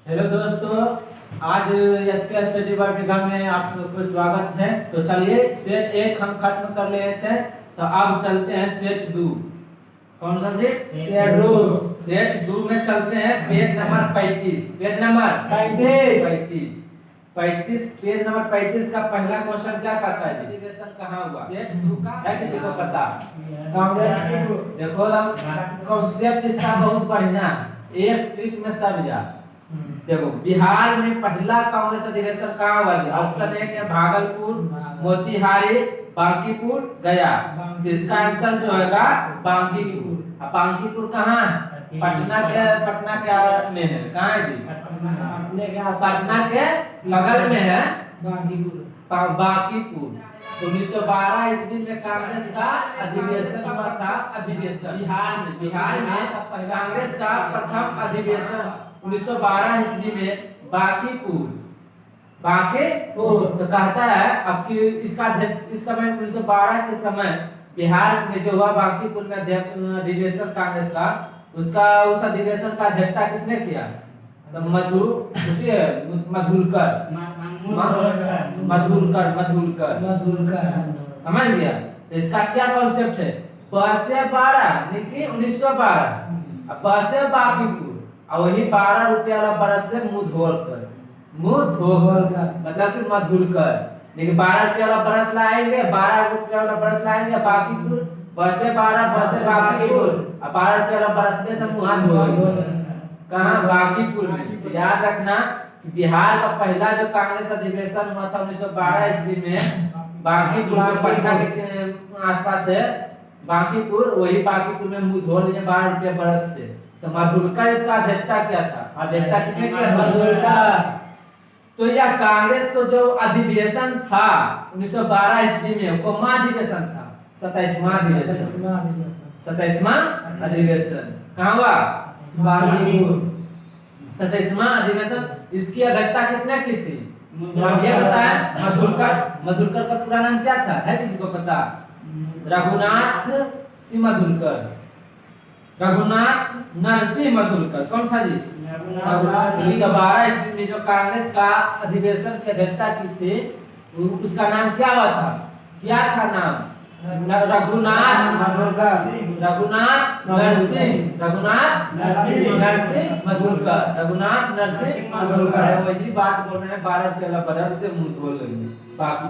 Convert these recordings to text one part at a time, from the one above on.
Hello दोस्तों, आज SK study वर्टिका में आप सबको स्वागत है। तो चलिए सेट 1 हम खत्म कर लिए थे, तो अब चलते हैं सेट 2। कौन सा सेट? सेट 2। सेट 2 में चलते हैं page number 35। Page number 35 page number 35 का पहला क्वेश्चन क्या कहता है? अधिवेशन कहाँ हुआ? सेट 2 का है, किसी को पता? देखो कॉन्सेप्ट इसका बहुत बढ़िया, एक ट्रिक में सब जा। देखो बिहार में पहला कांग्रेस अधिवेशन कहाँ हुआ? ऑप्शन ए है भागलपुर, मोतिहारी, बांकीपुर, गया। तो इसका आंसर जो होगा बांकीपुर। अब बांकीपुर कहाँ है? पटना के में है। कहाँ है जी? पटना के बगल में है बांकीपुर। 1912 ईस्वी में कांग्रेस का अधिवेशन हुआ था। अधिवेशन बिहार में कांग्रेस का प्रथम अधिवेशन 1912 ईस्वी में बांकीपुर। तो कहता है अब कि इसका इस समय 1912 के समय बिहार में जो हुआ बांकीपुर में अधिवेशन कांग्रेस का, उस अधिवेशन का अध्यक्षता किसने किया? तो मधुरकर समझ गया। तो इसका क्या कॉन्सेप्ट है? 12 यानी कि 1912 अब बांकीपुर और वही 12 रुपया वाला बरस से मुंह धोलकर मतलब कि मधुरकर। लेकिन 12 रुपया वाला बरस लाएंगे, 12 रुपया वाला बरस लाएंगे बांकीपुर, 12 बांकीपुर और 12 रुपया वाला बरस के सब मुंह धोएंगे। कहाँ? बांकीपुर में। तो याद रखना कि बिहार का पहला जो कांग्रेस अधिवेशन हुआ था 1912 ईस्वी में बांकीपुर, जो पटना के आसपास है बांकीपुर, वही बांकीपुर में मुंह धो लिए 12 रुपया बरस से। तो मधुरकर इसका अध्यक्षता क्या था? अध्यक्षता किसने किया? मधुरकर। तो यह कांग्रेस को जो अधिवेशन था 1912 ईस्वी में वो महाधिवेशन था, 27वां अधिवेशन। कहाँ हुआ? बांकीपुर 27वां अधिवेशन। इसकी अध्यक्षता किसने की थी? अब ये बताया मधुरकर का पूरा नाम क्या था? है किसी को पता? रघुनाथ नरसिंह मधुरकर। कौन था जी? 1912 ईस्वी में जो कांग्रेस का अधिवेशन की अध्यक्षता की थी, उसका नाम क्या हुआ था? क्या था नाम? रघुनाथ नरसिंह मधुरकर। वही बात बोल रहे हैं, 12 रुपया बरस से मुंह धोल लेंगे बाकी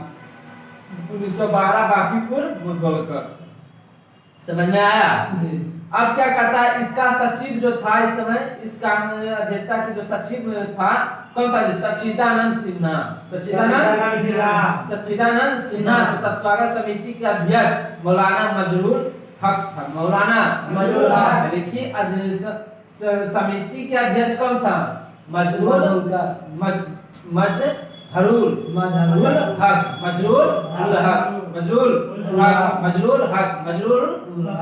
1912 बांकीपुर मुंह धोलकर। समझ में आया? अब क्या कहता है? इसका सचिव जो था इस समय, इसका अध्यक्षता की जो सचिव था कौन था? सच्चिदानंद सिन्हा तथा स्वागत समिति के अध्यक्ष मौलाना मजरूर हक था। देखिए समिति के अध्यक्ष कौन था? मजरूर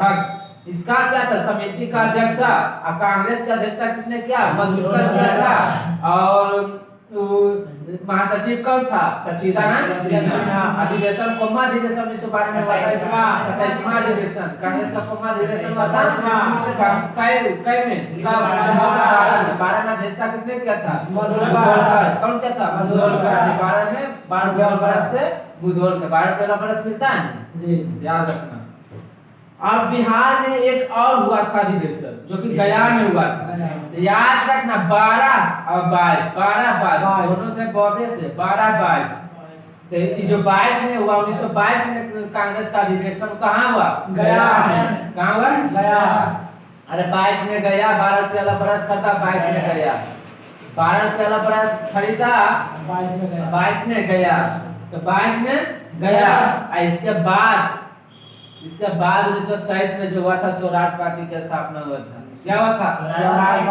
हक। इसका क्या था? समिति का अध्यक्ष था। कांग्रेस का अध्यक्षता किसने किया? मधुरकर किया था। और महासचिव कौन था? सच्चिदानंद सिन्हा। अधिवेशन कोमा अधिवेशन 1912 में हुआ था, 27वां अधिवेशन। कांग्रेस का कोमा अधिवेशन हुआ था कै में 12 में अध्यक्षता किसने किया था? मधुरकर। कौन क्या था? मधुरकर। 12 में 12 बरस से बुधवार के 12 बरस मिलता है जी, याद रखना। और बिहार में एक और हुआ था अधिवेशन जो कि गया में हुआ था। याद रखना 12 और 22 दोनों से बॉबे से 12-22। तो ये जो 22 में हुआ 1922 में कांग्रेस का अधिवेशन कहाँ हुआ? गया में। कहाँ हुआ? गया। अरे 22 में गया, 12 रुपया वाला बरस करता, 22 में गया। 12 रुपया वाला बरस खरीदा, 22 में गया। तो 22 में गया। इसके बाद 1923 में जो हुआ था स्वराज पार्टी की स्थापना हुआ था। क्या हुआ था?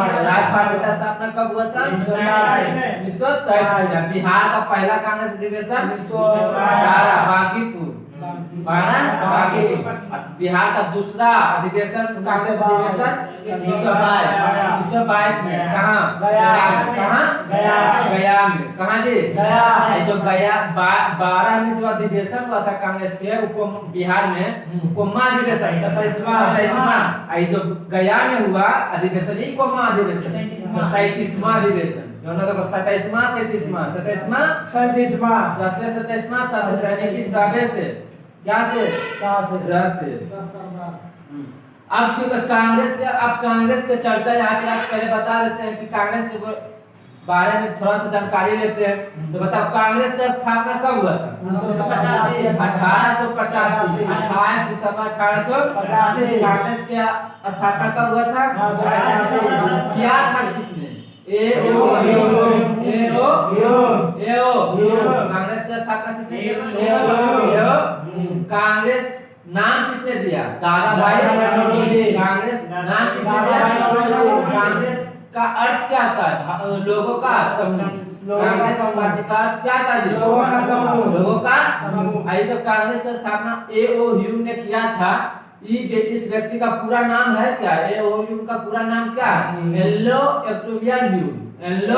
स्वराज पार्टी का स्थापना कब हुआ था? 1923 में। बिहार का पहला कांग्रेस अधिवेशन 1912 बांकीपुर। बिहार का दूसरा अधिवेशन कांग्रेस अधिवेशन 1922 में। कहाँ? गया में। कहाँ जी? जो गया 12 में जो अधिवेशन हुआ था कांग्रेस के बिहार में, कोमा अधिवेशन 27वां। जो गया में हुआ अधिवेशन ही कोमा अधिवेशन 37वां अधिवेशन। दोनों देखो 27वां 37वां 27वां 27वां यानी कि सबे से क्या से से। अब क्योंकि कांग्रेस के चर्चा यहाँ से आप पहले बता देते हैं कि कांग्रेस के बारे में थोड़ा सा जानकारी लेते हैं। तो बताओ कांग्रेस का स्थापना कब हुआ था? 1885 28 दिसंबर 1885 कांग्रेस की स्थापना कब हुआ था? क्या था किसने? कांग्रेस की स्थापना किसने किया? कांग्रेस नाम किसने दिया? दादा भाई। कांग्रेस नाम किसने दिया? कांग्रेस का अर्थ क्या था? लोगों का समूह। कांग्रेस पार्टी का अर्थ क्या था? लोगों का समूह। लोगों का समूह। आई तो कांग्रेस का स्थापना A.O. ह्यूम ने किया था। इस व्यक्ति का पूरा नाम है क्या? A.O. ह्यूम का पूरा नाम क्या? Anglo Octavian Hume. Anglo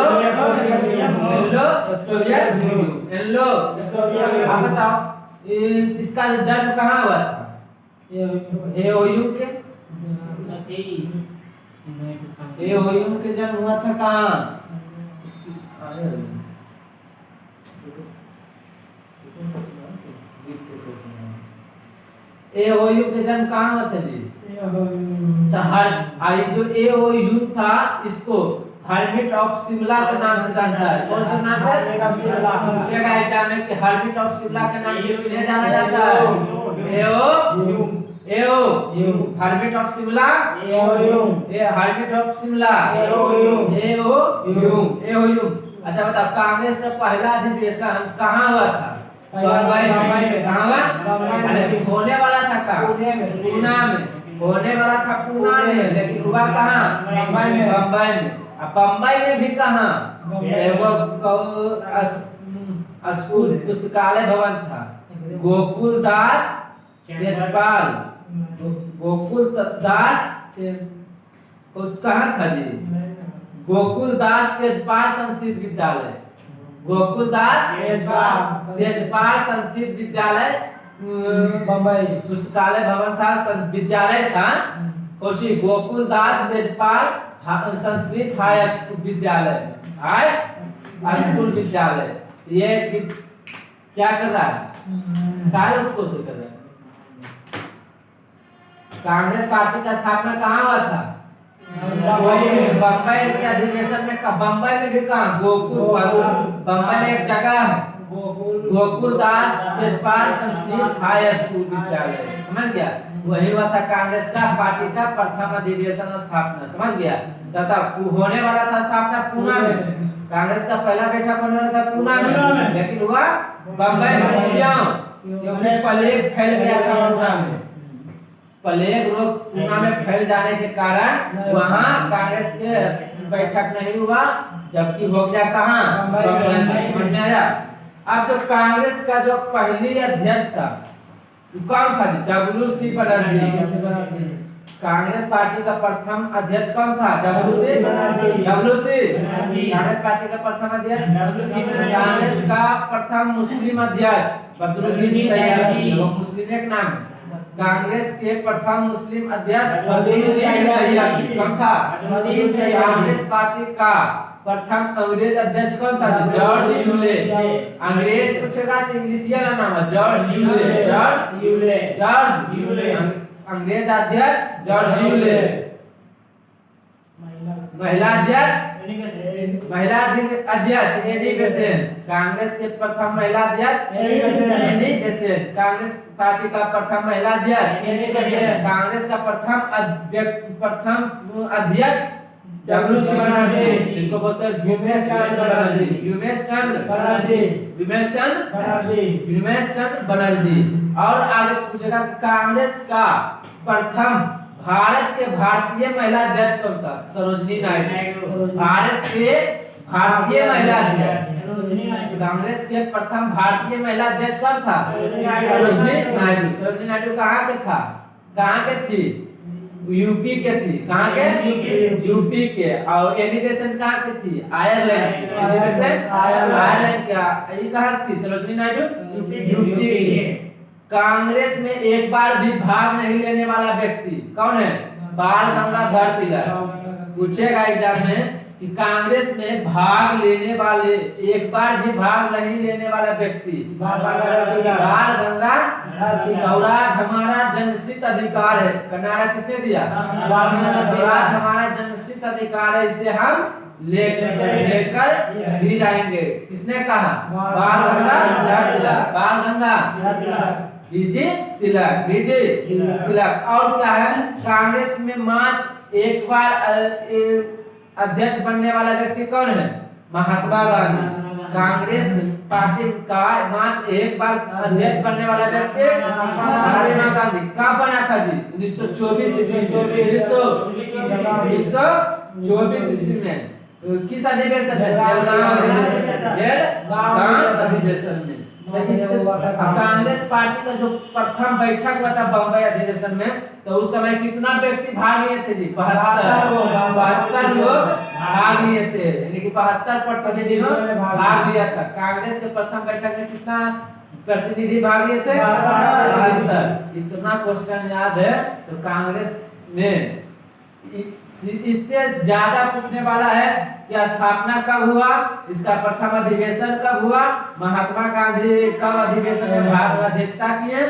Octavian Hume. Anglo आप बताओ इसका जन्म कहाँ हुआ था? A.O. ह्यूम के ह्यूम के जन्म हुआ था कहाँ? A.O. ह्यूम के जन्म कहाँ हुआ था जी? जो A.O. ह्यूम था इसको हर्मिट ऑफ शिमला के नाम से जानता है। कौन से नाम से? पूछेगा एग्जाम में कि हर्मिट ऑफ शिमला के नाम से किन्हें जाना जाता है? A.O. Hermit of Shimla. Hermit of Shimla. A.O. अच्छा बताओ कांग्रेस का पहला अधिवेशन कहाँ हुआ था? बम्बई में। कहाँ हुआ? लेकिन होने वाला था कहाँ? पूना में। होने वाला था पूना में लेकिन हुआ कहाँ? बम्बई में। अब बम्बई में भी कहाँ? स्कूल पुस्तकालय भवन था। गोकुल दास तेजपाल। गोकुल दास कहाँ था जी? गोकुल दास तेजपाल संस्कृत विद्यालय। गोकुल दास तेजपाल संस्कृत विद्यालय बम्बई पुस्तकालय भवन था, विद्यालय था। कोची गोकुल दास तेजपाल संस्कृत हाई स्कूल विद्यालय। हाई स्कूल विद्यालय ये क्या कर रहा है? उसको से कर रहा है। कांग्रेस पार्टी का स्थापना कहाँ हुआ था? बम्बई के अधिवेशन में। बम्बई में भी कहाँ? बम्बई में एक जगह है गोकुल दास तेजपाल संस्कृत हाई स्कूल विद्यालय। समझ गया? वही हुआ था कांग्रेस का पार्टी का प्रथम अधिवेशन स्थापना। समझ गया? तथा होने वाला था स्थापना पूना में। कांग्रेस का पहला बैठक होने वाला था पूना में लेकिन हुआ बम्बई में। क्योंकि प्लेग फैल गया था पूना में। प्लेग रोग पूना में फैल जाने के कारण वहाँ कांग्रेस के बैठक नहीं हुआ, जबकि हो गया कहाँ? बम्बई में। समझ में आया? अब जो कांग्रेस का जो पहली अध्यक्ष था कौन था? W.C. बनर्जी। कांग्रेस पार्टी का प्रथम अध्यक्ष कौन था? W.C. कांग्रेस पार्टी का प्रथम अध्यक्ष। कांग्रेस का प्रथम मुस्लिम अध्यक्ष बदरुद्दीन तैयबी। मुस्लिम एक नाम। कांग्रेस के प्रथम मुस्लिम अध्यक्ष बदरुद्दीन तैयबी कौन था? कांग्रेस पार्टी का प्रथम अंग्रेज अध्यक्ष कौन था? George Yule. अंग्रेज पूछेगा तो इंग्लिशिया का नाम है जॉर्ज यूले। अंग्रेज अध्यक्ष जॉर्ज यूले। महिला अध्यक्ष एनी बेसेंट। कांग्रेस के प्रथम महिला अध्यक्ष एनी बेसेंट। कांग्रेस पार्टी का प्रथम महिला अध्यक्ष एनी बेसेंट। कांग्रेस का प्रथम अध्यक्ष W.C. बनर्जी, जिसको बोलते हैं व्योमेश चंद्र बनर्जी। और आगे पूछेगा कांग्रेस का प्रथम भारतीय महिला अध्यक्ष कौन था? सरोजिनी नायडू। भारत के भारतीय महिला अध्यक्ष। कांग्रेस के प्रथम भारतीय महिला अध्यक्ष कौन था? सरोजिनी नायडू। सरोजिनी नायडू कहाँ के था? कहाँ के थी? यूपी के थी। कहाँ के? यूपी के। और एलिवेशन कहाँ की थी? आयरलैंड। आयरलैंड क्या ये कहाँ थी? सरोजिनी नायडू यूपी के। कांग्रेस में एक बार भी भाग नहीं लेने वाला व्यक्ति कौन है? बाल गंगाधर तिलक। पूछेगा एग्जाम में कि कांग्रेस में भाग लेने वाले, एक बार भी भाग नहीं लेने वाला व्यक्ति बाल गंगा स्वराज हमारा जन्मसिद्ध अधिकार है, नारा किसने दिया? स्वराज हमारा जन्मसिद्ध अधिकार है, इसे हम लेकर भी रहेंगे। किसने कहा? बाल गंगा विजय तिलक। और क्या है? कांग्रेस में मात्र एक बार अध्यक्ष बनने वाला व्यक्ति कौन है? महात्मा गांधी। कांग्रेस पार्टी का मात्र एक बार अध्यक्ष बनने वाला व्यक्ति महात्मा गांधी। कब बना था जी? 1924 ईस्वी में। किस अधिवेशन में? अधिवेशन में। कांग्रेस पार्टी का जो प्रथम बैठक हुआ था बम्बई अधिवेशन में, तो उस समय कितना व्यक्ति भाग लिए थे जी? 72 लोग भाग लिए थे, यानी कि 72 प्रतिनिधि भाग लिया था। कांग्रेस के प्रथम बैठक में कितना प्रतिनिधि भाग लिए थे? 72। इतना क्वेश्चन याद है तो कांग्रेस में इससे ज्यादा पूछने वाला है कि स्थापना कब हुआ, इसका प्रथम अधिवेशन कब हुआ, महात्मा गांधी कब अधिवेशन में अध्यक्षता किए,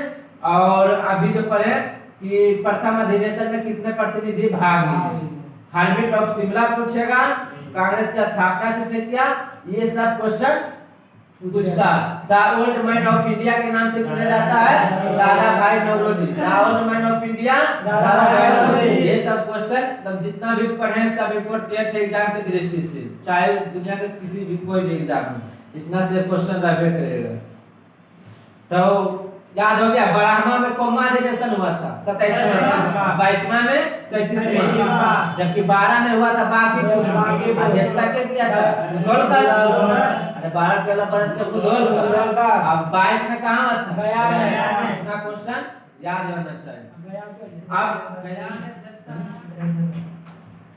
और अभी जो पढ़े कि प्रथम अधिवेशन में कितने प्रतिनिधि भाग लिए। हार्टबीट ऑफ शिमला पूछेगा, कांग्रेस की स्थापना किसने किया, ये सब क्वेश्चन पूछता। The old man of India के नाम से जाना जाता है Dadabhai Naoroji. The old man of India Dadabhai Naoroji. ये सब क्वेश्चन तब जितना भी पढ़े सब इम्पोर्टेंट एग्जाम की दृष्टि से, चाहे दुनिया के किसी भी कोई भी एग्जाम में इतना से क्वेश्चन रहबे करेगा। तो याद हो गया, 12वां में कौमा अधिवेशन हुआ था 27वां, 22वां में 37वां, जबकि 12 में हुआ था बाकी अध्यक्षता के किया था गोलकर। अरे 12 के अलग बरस से गोलकर। अब 22 में कहां हुआ था? गया में। इतना क्वेश्चन याद रहना चाहिए। अब गया में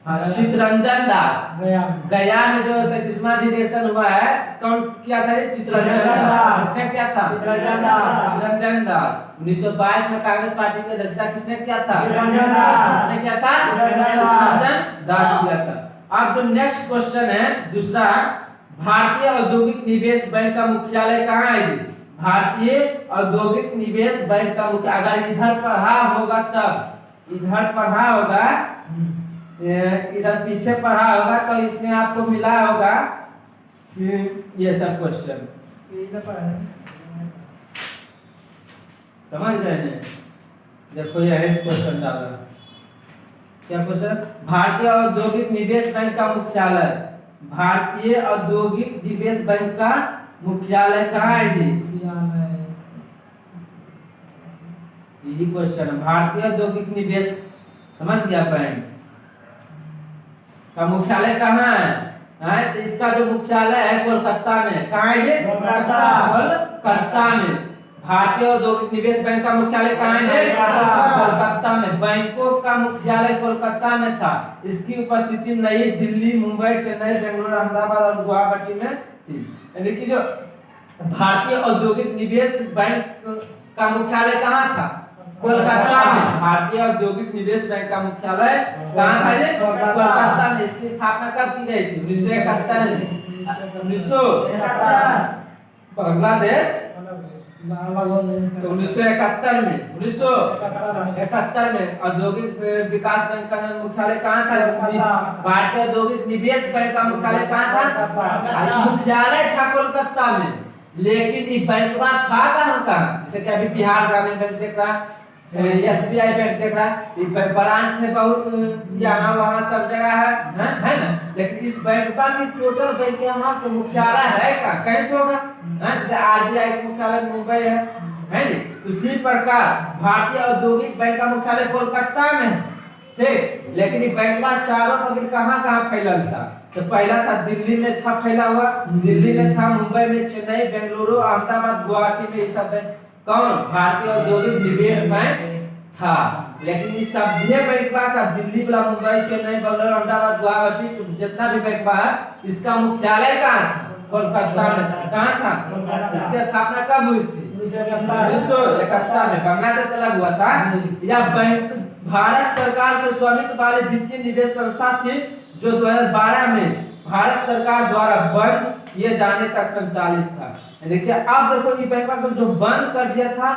चित्तरंजन दास, गया में जो 37वां अधिवेशन हुआ है, कौन किया था? चित्तरंजन दास। किसने किया था? चित्तरंजन दास। 1922 में कांग्रेस पार्टी की अध्यक्षता किसने किया था? किसने किया था? चित्तरंजन दास किया था। अब जो नेक्स्ट क्वेश्चन है दूसरा, भारतीय औद्योगिक निवेश बैंक का मुख्यालय कहाँ है जी? भारतीय औद्योगिक निवेश बैंक का मुख्यालय, अगर इधर पढ़ा होगा तब, इधर पढ़ा होगा, इधर पीछे पढ़ा होगा तो इसमें आपको मिला होगा ये सब क्वेश्चन, समझ गए हैं? देखो यही क्वेश्चन डाला, क्या क्वेश्चन? भारतीय औद्योगिक निवेश बैंक का मुख्यालय, भारतीय औद्योगिक निवेश बैंक का मुख्यालय कहाँ है जी? यही क्वेश्चन है, भारतीय औद्योगिक निवेश, समझ गया बैंक का मुख्यालय कहाँ है? तो इसका जो मुख्यालय है कोलकाता में। कहाँ है ये? कोलकाता में। भारतीय औद्योगिक निवेश बैंक का मुख्यालय कहाँ है? कोलकाता में। बैंकों का मुख्यालय कोलकाता में था, इसकी उपस्थिति नई दिल्ली, मुंबई, चेन्नई, बेंगलुरु, अहमदाबाद और गुवाहाटी में थी। यानी कि जो भारतीय औद्योगिक निवेश बैंक का मुख्यालय कहाँ था? कोलकाता में। भारतीय औद्योगिक निवेश बैंक का मुख्यालय कहाँ था ये? कोलकाता में। इसकी स्थापना कब की गई थी? 1971 में। 1971 बांग्लादेश तो 1971 में, 1971 में औद्योगिक विकास बैंक का मुख्यालय कहाँ था? भारतीय औद्योगिक निवेश बैंक का मुख्यालय कहाँ था? मुख्यालय था कोलकाता में, लेकिन ये बैंक था कहाँ? जैसे कि अभी बिहार ग्रामीण बैंक देख रहा, एसबीआई बैंक देख रहा, ये ब्रांच है बहुत यहाँ वहाँ सब जगह है ना, लेकिन इस बैंक की टोटल बैंक यहाँ के मुख्यालय है कहीं तो होगा, जैसे आरबीआई का मुख्यालय मुंबई है नहीं? उसी प्रकार भारतीय औद्योगिक बैंक का मुख्यालय कोलकाता में है, ठीक। लेकिन ये बैंक चारों बगल कहाँ फैला था? तो पहला था दिल्ली में था फैला हुआ, दिल्ली में था, मुंबई में, चेन्नई, बेंगलुरु, अहमदाबाद, गुवाहाटी में, ये सब कौन? भारतीय औद्योगिक निवेश बैंक था। लेकिन इस सभी बैंक का दिल्ली वाला, मुंबई, चेन्नई, बेंगलुरु, अहमदाबाद, गुवाहाटी जितना भी बैंक है, इसका मुख्यालय कहाँ था? कोलकाता में। कहाँ था? इसकी स्थापना कब हुई थी? 1971 में। बांग्लादेश अलग हुआ था। यह बैंक भारत सरकार के स्वामित्व वाली वित्तीय निवेश संस्था थी जो 2012 में भारत सरकार द्वारा बंद किए जाने तक संचालित था। देखिए अब देखो ये बैंकवा को जो बंद कर दिया था,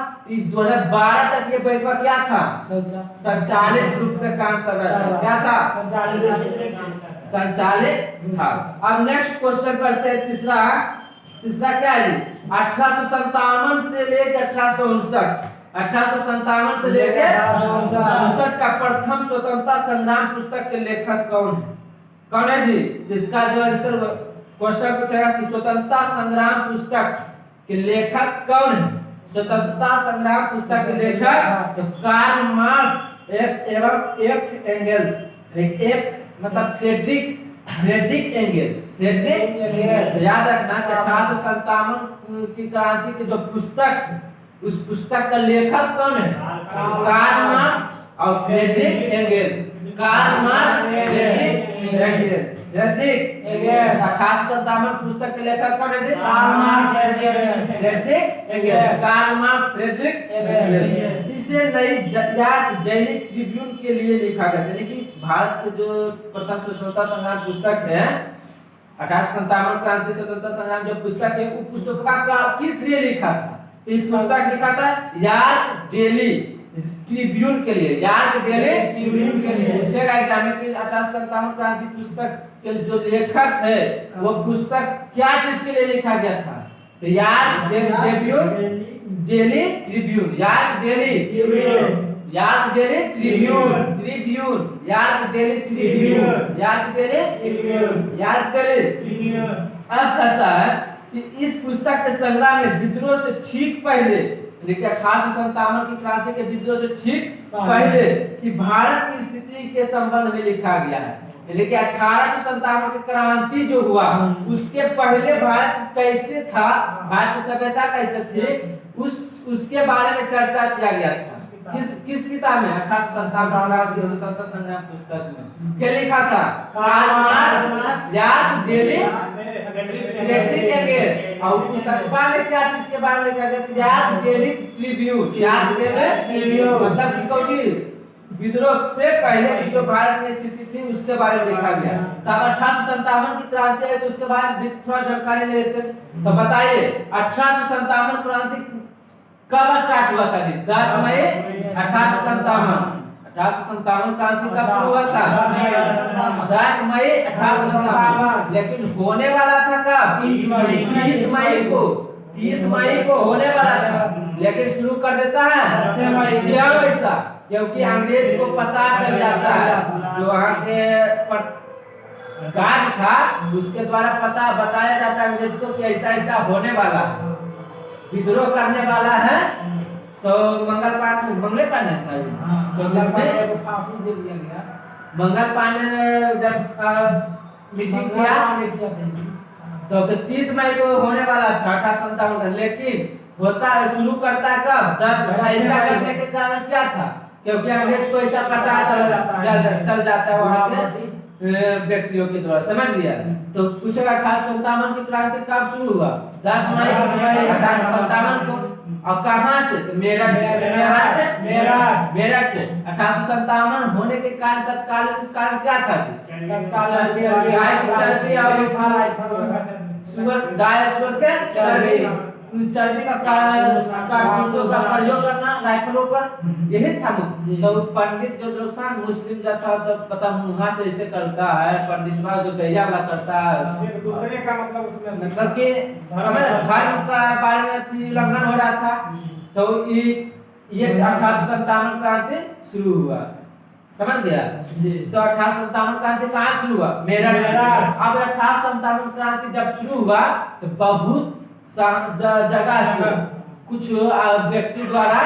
2012 तक ये बैंकवा क्या था, संचालित रूप से काम कर रहा था। क्या था, संचालित था। अब नेक्स्ट क्वेश्चन पढ़ते हैं, तीसरा क्या है, 1857 से लेकर 1859 से लेकर 1859 का प्रथम स्वतंत्रता संग्राम पुस्तक के लेखक कौन है जी? जिसका जो आंसर क्वेश्चन पूछेगा कि स्वतंत्रता संग्राम पुस्तक के लेखक कौन है? स्वतंत्रता संग्राम पुस्तक के लेखक तो कार्ल मार्क्स एवं एफ एंगल्स। एफ मतलब फ्रेडरिक एंगल्स। याद रखना कि 1857 की क्रांति की जो पुस्तक, उस पुस्तक का लेखक कौन है? कार्ल मार्क्स और Friedrich Engels. Karl Marx, Friedrich Engels. 1857 पुस्तक के लेखक कौन है? Karl Marx, Friedrich Engels. Karl Marx, Friedrich Engels. इसे नई डेली ट्रिब्यून के लिए लिखा गया, यानी कि भारत के जो प्रथम स्वतंत्रता संग्राम पुस्तक है, 1857 क्रांति स्वतंत्रता संग्राम जो पुस्तक है, वो पुस्तक का किस लिए लिखा था? एक पुस्तक लिखा था यार्क डेली ट्रिब्यून के लिए। यार्क डेली ट्रिब्यून के लिए पूछेगा एग्जाम में कि 1857 क्रांति पुस्तक के जो लेखक है, वो पुस्तक क्या चीज के लिए लिखा गया था? तो York daily Tribune, York daily Tribune, York daily Tribune, York daily Tribune, York daily Tribune, York daily Tribune. अब कहता है कि इस पुस्तक के संग्राम में विद्रोह से ठीक पहले, लेकिन 1857 की क्रांति के विद्रोह से ठीक पहले की भारत की स्थिति के संबंध में लिखा गया है। लेकिन 1857 की क्रांति जो हुआ, उसके पहले भारत कैसे था, भारत की सभ्यता कैसे थी, उसके बारे में चर्चा किया गया था। किस किताब में? 1857 की स्वतंत्रता संग्राम पुस्तक में। क्या लिखा था? Karl Marx, York Daily, Friedrich Engels. और पुस्तक में क्या चीज के बारे में लिखा गया? York daily Tribune, York daily Tribune मतलब कि कोई विद्रोह से पहले की जो भारत में स्थिति थी उसके बारे में लिखा गया। तब 1857 की क्रांति है तो उसके बारे में थोड़ा जानकारी लेते हैं। तो बताइए 1857 क्रांति कब स्टार्ट हुआ था? 10 मई 1857। 1857 क्रांति कब शुरू हुआ था? 10 मई 1857। लेकिन होने वाला था कब? 30 मई को होने वाला था, लेकिन शुरू कर देता है 10 मई। क्यों ऐसा? क्योंकि अंग्रेज को पता चल जाता है, जो वहाँ के गार्ड था उसके द्वारा पता बताया जाता है अंग्रेज को कि ऐसा ऐसा होने वाला है, विद्रोह करने वाला है। तो मंगल पांडे था जो फांसी दे दिया गया। मंगल पांडे ने जब मीटिंग किया तो 30 मई को होने वाला था 1857 का, लेकिन होता है शुरू करता है कब? 10 मई। ऐसा करने के कारण क्या था? क्योंकि अंग्रेज को ऐसा पता चल जाता है वहाँ के व्यक्तियों के द्वारा, समझ लिया। तो पूछेगा 1857 की क्रांति कब शुरू हुआ? 10 मई 1857 को। और कहाँ से? मेरठ से। 1857 होने के कारण तत्कालीन कारण क्या था? गाय की चर्बी और गाय सुअर के चर्बी का प्रयोग करना राइफलों पर, यही था। तो पंडित जो लोग था, मुस्लिम जो था, तो पता मुँह से ऐसे करता है, पंडित जो गैया वाला करता है, दूसरे का मतलब कि धर्म का बारे में उल्लंघन हो रहा था। तो ये 1857 क्रांति शुरू हुआ, समझ गया जी। तो 1857 क्रांति कहाँ शुरू हुआ? मेरठ। अब 1857 क्रांति जब शुरू हुआ तो बहुत जगह से कुछ व्यक्ति द्वारा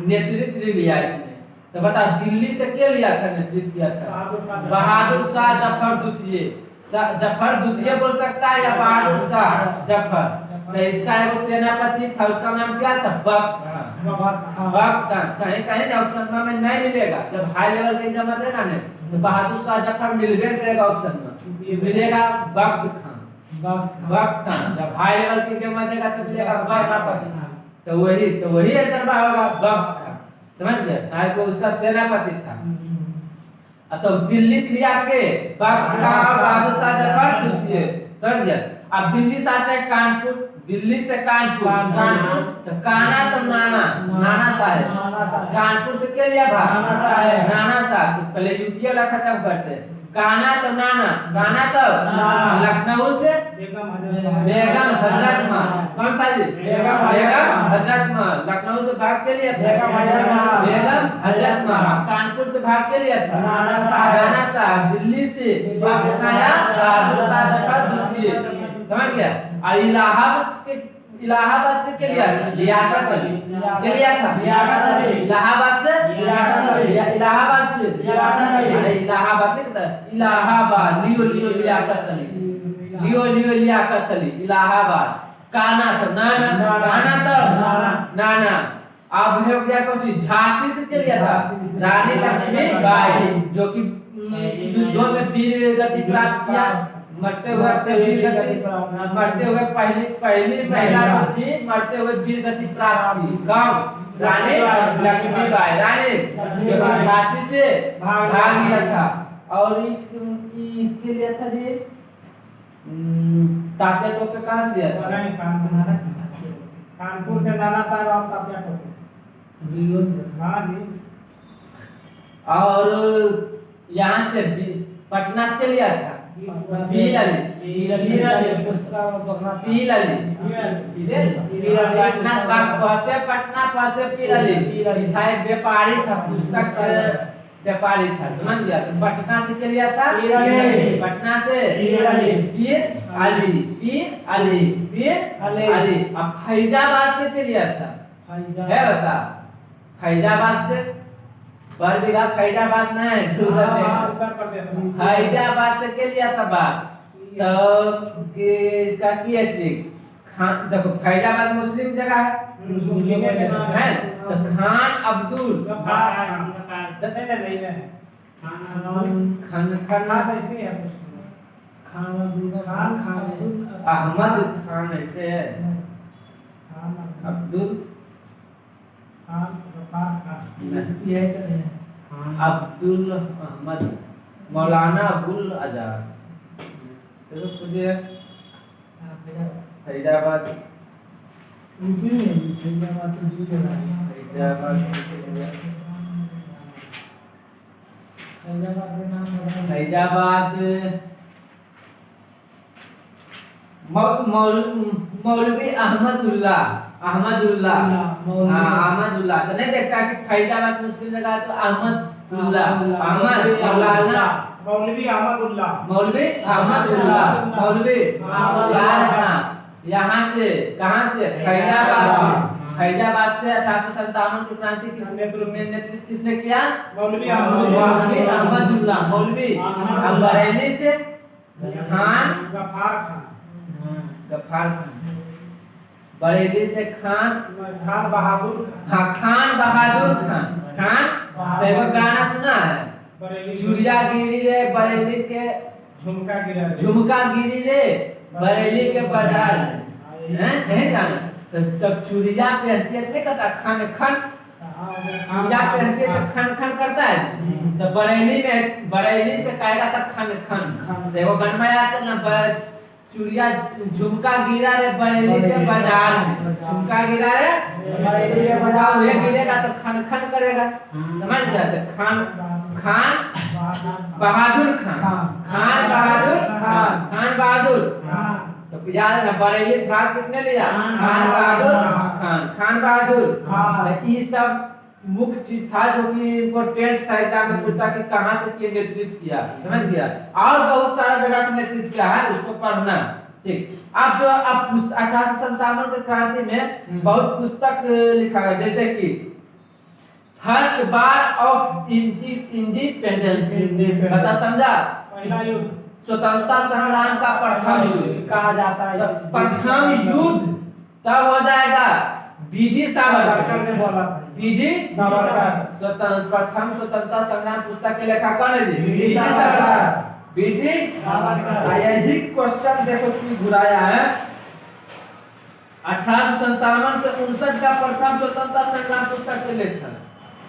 नेतृत्व लिया इसने। तो बता दिल्ली से क्या लिया था, नेतृत्व किया था? बहादुर शाह जफर द्वितीय। जफर द्वितीय बोल सकता है या बहादुर शाह जफर। तो इसका एक सेनापति था, उसका नाम क्या था? बख्त खान। कहीं ऑप्शन में नहीं मिलेगा, जब हाई लेवल का एग्जाम देगा ना तो बहादुर शाह जफर मिलवे करेगा, ऑप्शन में मिलेगा बख्त खान। जब हाई लेवल की एग्जाम देगा तो मिलेगा सेनापति। तो वही आंसर होगा बख्त खान, समझ गए? को उसका सेनापति था। तो दिल्ली से लिया के बहादुर शाह जफर द्वितीय, समझ गया। अब दिल्ली से आते हैं कानपुर, दिल्ली से कानपुर, कानपुर तो काना तो नाना, नाना साहब। कानपुर से क्या लिया भाई, नाना साहब। तो पहले यूपी वाला खत्म करते हैं। काना तो नाना, काना तो लखनऊ से बेगम हजरत महल, कौन था जी, बेगम हजरत महल। लखनऊ से भाग के लिया था बेगम हजरत महल। कानपुर से भाग के लिया था नाना साहब। दिल्ली से बहादुर शाह जफर द्वितीय, समझ गया। और इलाहाबाद से क्या लिया था, लियाकत अली, क्या लिया था, इलाहाबाद से इलाहाबाद नहीं कहता, इलाहाबाद लियो लियाकत अली, लियो लियाकत अली, इलाहाबाद। काना तो नाना, काना तो नाना। अब हो गया कुछ झांसी से क्या लिया था, रानी लक्ष्मीबाई, जो कि युद्धों में वीर गति प्राप्त किया, मरते हुए महिला जो थी, मरते हुए वीर गति प्राप्त की। कौन, रानी लक्ष्मीबाई, रानी जो झांसी से भाग लिया था। और इसके लिया था जी तात्या टोपे कहाँ से लिया था, कानपुर से नाना साहब आप तात्या टोपे। हाँ जी। और यहाँ से पटना से लिया था पीर अली, पटना से पीर अली था, एक व्यापारी था, पुस्तक व्यापारी था, समझ गया। तो पटना से क्या लिया था, पटना से पीर अली। अब फैजाबाद से क्या लिया था, है बता, फैजाबाद से बरबीघा, फैजाबाद नहीं, उत्तर प्रदेश। फैजाबाद से क्या लिया था बात, तो इसका की है ट्रिक। देखो फैजाबाद मुस्लिम जगह है, तो खान अब्दुल अहमद खान ऐसे है, अब्दुल अब्दुल अहमद, मौलाना अबुल आजाद। फरीदाबाद, फरीदाबाद मौलवी अहमदुल्लाह तो नहीं देखता कि फरीदाबाद मुस्लिम जगह तो अहमदुल्लाह, मौलवी यहाँ से कहाँ से, फैजाबाद से 1857 की क्रांति किस नेतृत्व किसने किया, मौलवी अहमदुल्लाह। मौलवी बरेली से खान गफ्फार खान, बरेली से खान बहादुर खान। तो एक गाना सुना है, चूड़िया गिरी रे बरेली के, झुमका गिरी रे बरेली के बाजार में, नहीं गाना। तो जब चूड़िया पहनती है नहीं कहता खन खन, चूड़िया पहनती है तो खन खन करता है। तो बरेली से कहेगा तो खन खन। देखो गनमा याद करना, चूड़िया झुमका गिरा रे बरेली के बाजार में, झुमका गिरा रे बरेली के बाजार में, गिरेगा तो खन खन करेगा, समझ गया। तो खान बहादुर तो याद है बरेली से भाग किसने लिया, खान बहादुर। ये सब मुख्य चीज था जो कि इम्पोर्टेंट था, एग्जाम में पूछता कि कहां से किए नेतृत्व किया, समझ गया। और बहुत सारा जगह से नेतृत्व किया है, उसको पढ़ना, ठीक। अब जो अब 1857 की क्रांति में बहुत पुस्तक लिखा है, जैसे कि फर्स्ट बार ऑफ इंडिपेंडेंस, पता समझा, पहला युद्ध, स्वतंत्रता संग्राम का प्रथम युद्ध कहा जाता है। प्रथम युद्ध तब हो जाएगा बीडी सावरकर ने बोला था, बीडी सावरकर। प्रथम स्वतंत्रता संग्राम पुस्तक के लेखक कौन है जी, बीडी सावरकर। बीडी सावरकर। यही क्वेश्चन देखो कि घुराया है, 1857 से 59 का प्रथम स्वतंत्रता संग्राम पुस्तक के लेखक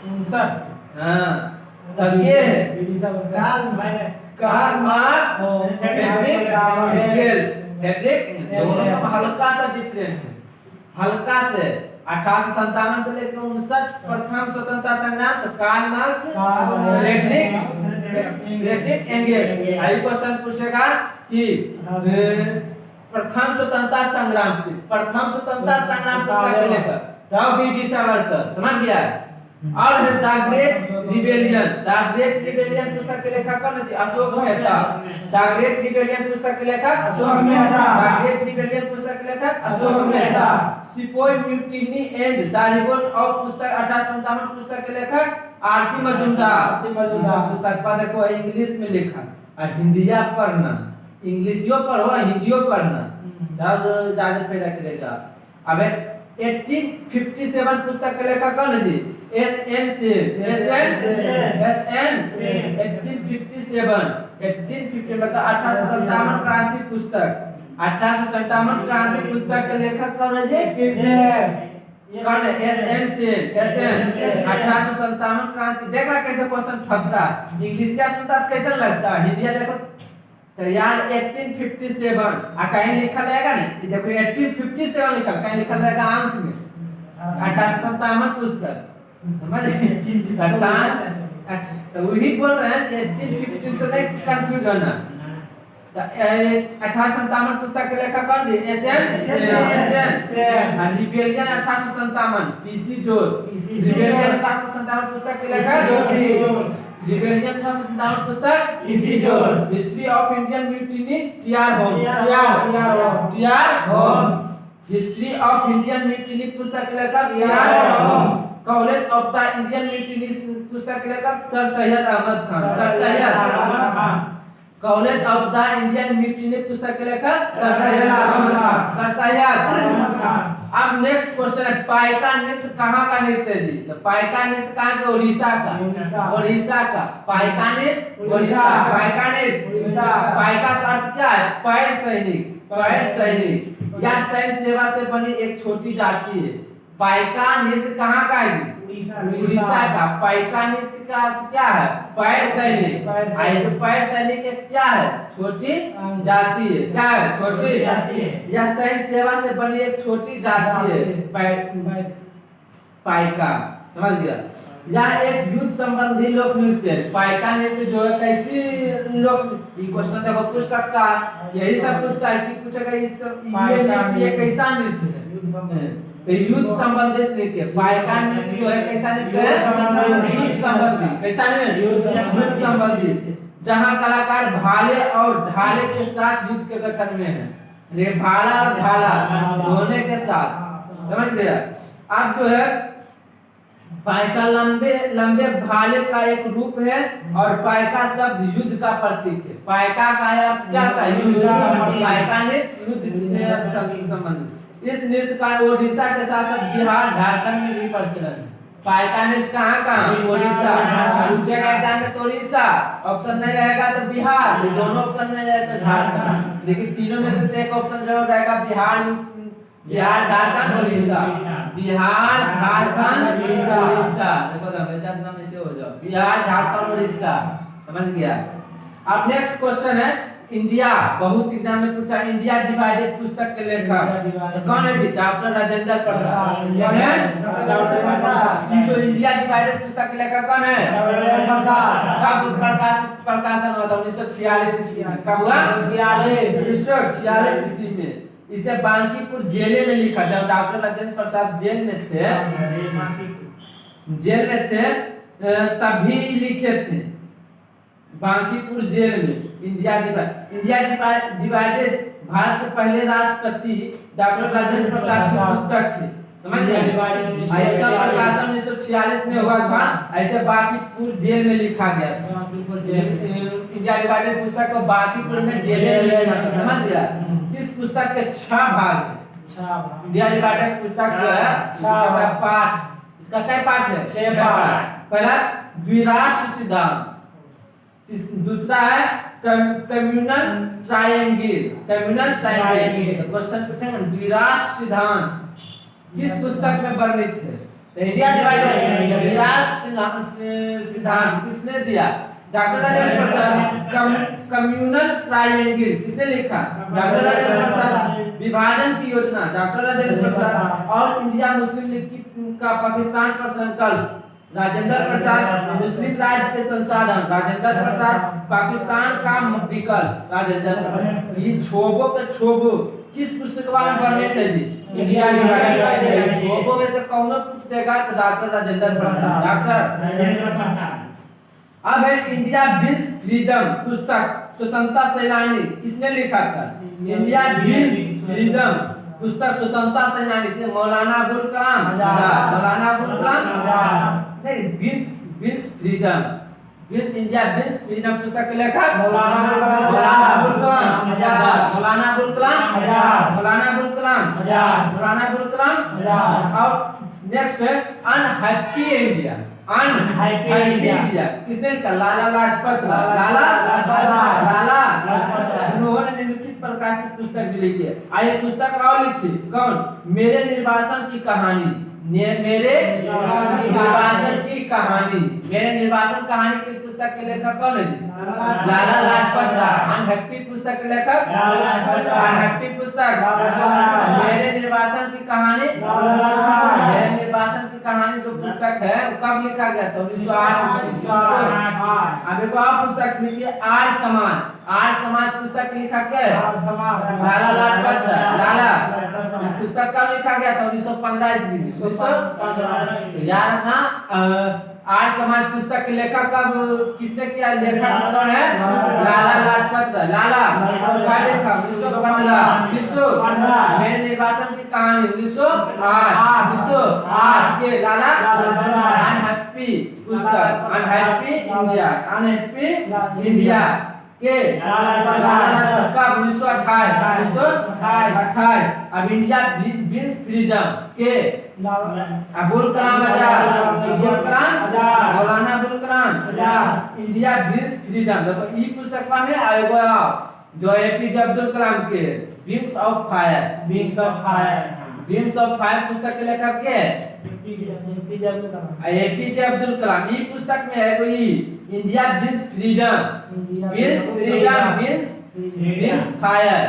59। हाँ तब ये है Karl Marx Friedrich Engels. Friedrich दोनों का हल्का सा डिफरेंस है, हल्का से 1857 से लेकर 59 प्रथम स्वतंत्रता संग्राम, तो कार्ल मार्क्स फ्रेडरिक एंगेल्स। आई क्वेश्चन पूछेगा कि प्रथम स्वतंत्रता संग्राम से, प्रथम स्वतंत्रता संग्राम पुस्तक लेकर तब बीडी सावरकर, समझ गया। और है the great rebellion, the great rebellion पुस्तक के लेखक कौन है? Ashok Mehta. The great rebellion पुस्तक के लेखक Ashok Mehta. The great rebellion पुस्तक के लेखक Ashok Mehta. Sepoy mutiny and the revolt of पुस्तक 1857 पुस्तक के लेखक आरसी मजूमदार। पुस्तक पर देखो इंग्लिश में लिखा और हिंदिया पढ़ना, इंग्लिशियो पढ़ो हिंदियो पढ़ना, ज्यादा फायदा करेगा। अब 1857 पुस्तक के लेखक कौन है जी? एसएन सेन। 1857 मतलब 1857 क्रांति पुस्तक, 1857 क्रांति पुस्तक के लेखक कौन है जी? कौन है? एसएन सेन। 1857 क्रांति। देख रहा कैसे क्वेश्चन फंस रहा, इंग्लिश क्या सुनता कैसा लगता है, हिंदी देखो तो यार 1857 कहीं लिखा रहेगा नहीं, देखो 1857 लिखा, कहीं लिखा रहेगा अंक में 1857 पुस्तक, समझ? तो वही बोल रहे हैं कि 1815 से नहीं कंफ्यूज होना। तो 1857 पुस्तक के लेखक कौन? S N Sen. Rebellion 1857 P C Josh. Rebellion 1857 पुस्तक के लेखक रिबेलियन 1857 पुस्तक P C Josh. History of Indian mutiny T R Holmes. History of Indian mutiny पुस्तक के लेखक T R Holmes. College of the Indian mutiny पुस्तक के लेखक sir Syed Ahmad Khan. Sir Syed. College of the Indian mutiny पुस्तक के लेखक सर सैयद अहमद खान। सर सैयद। अब नेक्स्ट क्वेश्चन है पाइका नृत्य कहाँ का नृत्य है जी? तो पाइका नृत्य कहाँ का? उड़ीसा का। उड़ीसा का पाइका नृत्य उड़ीसा। पाइका नृत्य पाइका का अर्थ क्या है? पैर सैनिक। पैर सैनिक या सैन्य सेवा से बनी एक छोटी जाति है। पाइका नृत्य कहाँ का है? उड़ीसा का। पाइका नृत्य का अर्थ क्या है? पैर सैनिक। तो पैर सैनिक एक क्या है? छोटी जाति है। क्या है? छोटी जाति है या सैन्य सेवा से बनी एक छोटी जाति है पाइका, समझ गया। यह एक युद्ध संबंधी लोक नृत्य है। पाइका नृत्य जो है कैसी लोक, क्वेश्चन देखो पूछ सकता है, यही सब पूछता है कि पूछेगा ये कैसा नृत्य है? तो युद्ध संबंधित नृत्य। पाइका नृत्य जो है कैसा नृत्य है? युद्ध संबंधी। कैसा नृत्य? युद्ध संबंधी, जहाँ कलाकार भाले और ढाले के साथ युद्ध के गठन में है। ये भाला और ढाला दोनों के साथ, समझ गया। अब जो है पाइका लंबे भाले का एक रूप है और पाइका शब्द युद्ध का प्रतीक है। पाइका का अर्थ क्या था? युद्ध। पाइका नृत्य युद्ध से संबंधित। इस नृत्य का ओडिशा के साथ साथ बिहार झारखंड में भी प्रचलन है। पाइका नृत्य कहाँ? ओडिशा। पूछेगा एग्जाम में तो ओडिशा, ऑप्शन नहीं रहेगा तो बिहार, दोनों ऑप्शन नहीं रहेगा तो झारखंड। लेकिन तीनों में से एक ऑप्शन जरूर रहेगा, बिहार झारखंड ओडिशा। बिहार झारखंड ओडिशा। देखो तो हमेशा से नाम ऐसे हो जाओ, बिहार झारखंड ओडिशा, समझ गया। अब नेक्स्ट क्वेश्चन है इंडिया, बहुत एग्जाम में पूछा। इंडिया डिवाइडेड पुस्तक के लेखक कौन है जी? डॉक्टर राजेंद्र प्रसाद। कौन है? जो इंडिया डिवाइडेड पुस्तक के लेखक कौन है? कब प्रकाशन हुआ था? 1946 ईस्वी में। कब हुआ? 1946 ईस्वी में। इसे बांकीपुर जेल में लिखा, जब डॉक्टर राजेंद्र प्रसाद जेल में थे तभी लिखे थे, बांकीपुर जेल में। इंडिया डिवाइडेड भारत के पहले राष्ट्रपति डॉक्टर राजेंद्र प्रसाद की पुस्तक है, समझ गए? इसका प्रकाशन 1946 में हुआ था। ऐसे बांकीपुर जेल में लिखा गया। इंडिया डिवाइडेड पुस्तक को बांकीपुर में जेल में लिखा था, समझ गया। इस पुस्तक के 6 भाग हैं। इंडिया डिवाइडेड पुस्तक जो है 6 पाठ। इसका क्या पाठ है? 6 पाठ। पहला द्विराष्ट्र सिद्धांत, दूसरा है कम्युनल ट्रायंगल। क्वेश्चन पूछेंगे द्विराष्ट्र सिद्धांत किस पुस्तक में वर्णित है? तो इंडिया डिवाइडेड सिद्धांत किसने दिया? Doctor Rajendra Prasad. Communal triangle किसने लिखा? डॉक्टर राजेंद्र प्रसाद। विभाजन की योजना डॉक्टर राजेंद्र प्रसाद। और इंडिया मुस्लिम लीग का पाकिस्तान पर संकल्प राजेंद्र प्रसाद। मुस्लिम राज्य के संसाधन राजेंद्र प्रसाद। पाकिस्तान का विकल्प राजेंद्र प्रसाद। ये छोबो के छोबो किस पुस्तकवा में पढ़ने थे जी? India divided. छोबो में से कौन पूछ देगा तो डॉक्टर राजेंद्र प्रसाद। डॉक्टर राजेंद्र प्रसाद। अब है इंडिया विंस फ्रीडम पुस्तक स्वतंत्रता सेनानी किसने लिखा था? इंडिया विंस फ्रीडम पुस्तक स्वतंत्रता सेनानी मौलाना अबुल कलाम। मौलाना अबुल कलाम नहीं, wins freedom India wins freedom पुस्तक के लेखक मौलाना अबुल कलाम। मौलाना अबुल कलाम। मौलाना अबुल कलाम। मौलाना अबुल कलाम। और नेक्स्ट है अनहैप्पी इंडिया। अनहैप्पी इंडिया किसने लिखा? लाला लाजपत राय। लाला उन्होंने निम्नलिखित प्रकाशित पुस्तक भी लिखी है। आइए पुस्तक और लिखी कौन? मेरे निर्वासन की कहानी। मेरे निर्वासन की कहानी। मेरे निर्वासन कहानी की पुस्तक के लेखक कौन है? लाला लाजपत राय। अनहैप्पी पुस्तक के लेखक अनहैप्पी पुस्तक मेरे निर्वासन की कहानी। मेरे निर्वासन की कहानी जो पुस्तक है वो कब लिखा गया था? 1908। अब एक और पुस्तक लिखिए आर्य समाज। आर्य समाज पुस्तक लिखा क्या है? लाला लाजपत राय। लाला पुस्तक कब लिखा गया था? 1915 ईस्वी में। 1915 यार ना आर्य समाज पुस्तक के लेखक कब किसने किया? लेखक कौन है? लाला लाजपत राय। लाला क्या लिखा? 1915। मेरे निर्वासन की कहानी 1908 के लाला अनहैप्पी पुस्तक अनहैप्पी इंडिया। अनहैप्पी इंडिया के कब? 1928। अब इंडिया विंस फ्रीडम के अबुल कलाम आजाद। अबुल कलाम मौलाना अबुल कलाम। इंडिया विंस फ्रीडम देखो ई पुस्तक में आएगा जो एपीजे अब्दुल कलाम के wings of fire. Wings of fire पुस्तक के लेखक के एपीजे अब्दुल कलाम। ई पुस्तक में है कोई India wins freedom. Wins fire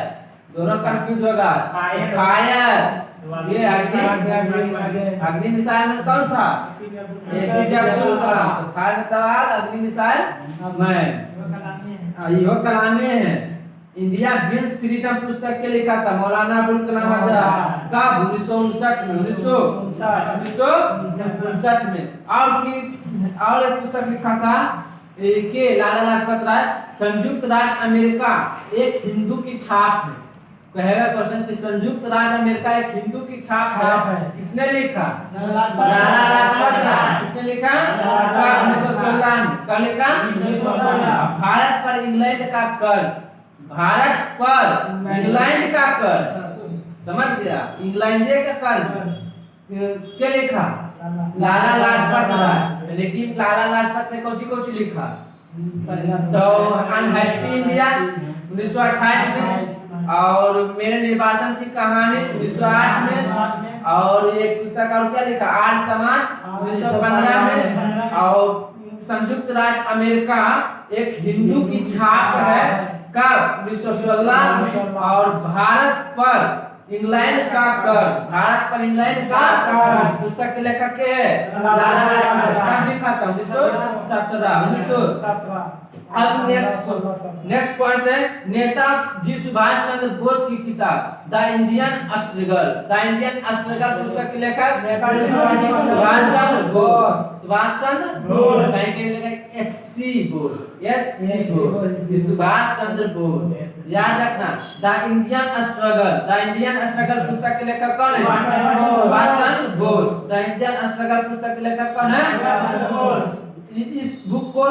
दोनों कंफ्यूज होगा। फायर ये अग्नि मिसाइल में कौन था? एपीजे अब्दुल कलाम। फायर का सवाल अग्नि मिसाइल में यो कलामी है। इंडिया विंस फ्रीडम पुस्तक के लिखा था मौलाना अबुल कलाम आजाद का 1959 में। 1959 में। और एक पुस्तक लिखा था के लाला लाजपत राय संयुक्त राज्य अमेरिका एक हिंदू की छाप है। कहेगा क्वेश्चन कि संयुक्त राज्य अमेरिका एक हिंदू की छाप है किसने लिखा? लाला लाजपत राय। किसने लिखा? 1916 में। कब लिखा? 1916। भारत पर इंग्लैंड का कर्ज। भारत पर इंग्लैंड का कर्ज समझ गया? इंग्लैंड का कर्ज क्या लिखा? लाला लाजपत राय। लेकिन लाला लाजपत ने कौन-सी लिखा? तो अनहैप्पी इंडिया 1928 में। और मेरे निर्वासन की कहानी 1908 में। और एक पुस्तक और क्या लिखा? आर्य समाज 1915 में। और संयुक्त राज्य अमेरिका एक हिंदू की छाप है कब? 1916। और भारत पर इंग्लैंड का कर्ज। भारत पर इंग्लैंड का कर्ज पुस्तक के लेखक के लाला लाजपत राय लिखा था 1917। अब नेक्स्ट पॉइंट है नेताजी सुभाष चंद्र बोस की किताब the Indian struggle. The Indian struggle पुस्तक के लेखक सुभाष चंद्र बोस। सुभाष चंद्र बोस कहीं के लेखक एससी बोस। सुभाष चंद्र बोस याद रखना। The Indian struggle. The Indian struggle पुस्तक के लेखक कौन है? Subhash Chandra Bose. The Indian struggle पुस्तक के लेखक कौन है? इस बुक को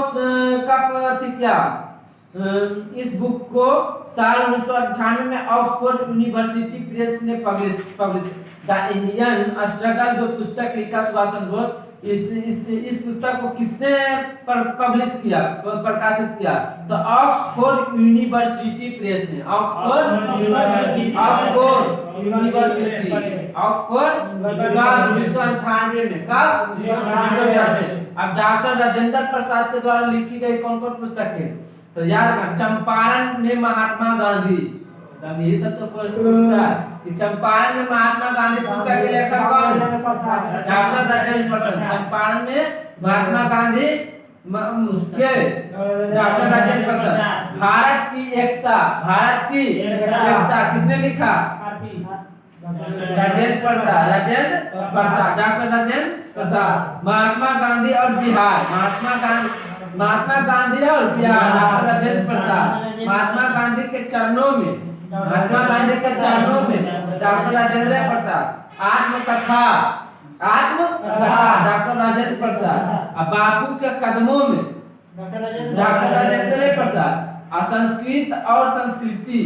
कब थी क्या? इस बुक को साल 1998 में ऑक्सफोर्ड यूनिवर्सिटी प्रेस ने पब्लिश। द इंडियन स्ट्रगल जो पुस्तक लिखा सुभाष चंद्र बोस इस पुस्तक को किसने पब्लिश किया, प्रकाशित किया? तो ऑक्सफोर्ड यूनिवर्सिटी प्रेस ने। ऑक्सफोर्ड यूनिवर्सिटी 1998 में। कब? 1998। अब डॉक्टर राजेंद्र प्रसाद के द्वारा लिखी गई कौन कौन पुस्तक है? तो याद रखना, चंपारण में महात्मा गांधी। यही सब तो पूछता है कि चंपारण में महात्मा गांधी पुस्तक के लेखक कौन? डॉक्टर राजेंद्र प्रसाद। चंपारण में महात्मा गांधी के डॉक्टर राजेंद्र प्रसाद। भारत की एकता किसने लिखा? राजेंद्र प्रसाद। डॉक्टर राजेंद्र प्रसाद। महात्मा गांधी और बिहार। महात्मा गांधी और बिहार, डॉक्टर राजेंद्र प्रसाद। महात्मा गांधी के चरणों में डॉक्टर राजेंद्र प्रसाद। आत्मकथा डॉक्टर राजेंद्र प्रसाद। अब बापू के कदमों में डॉक्टर राजेंद्र प्रसाद। और संस्कृत और संस्कृति,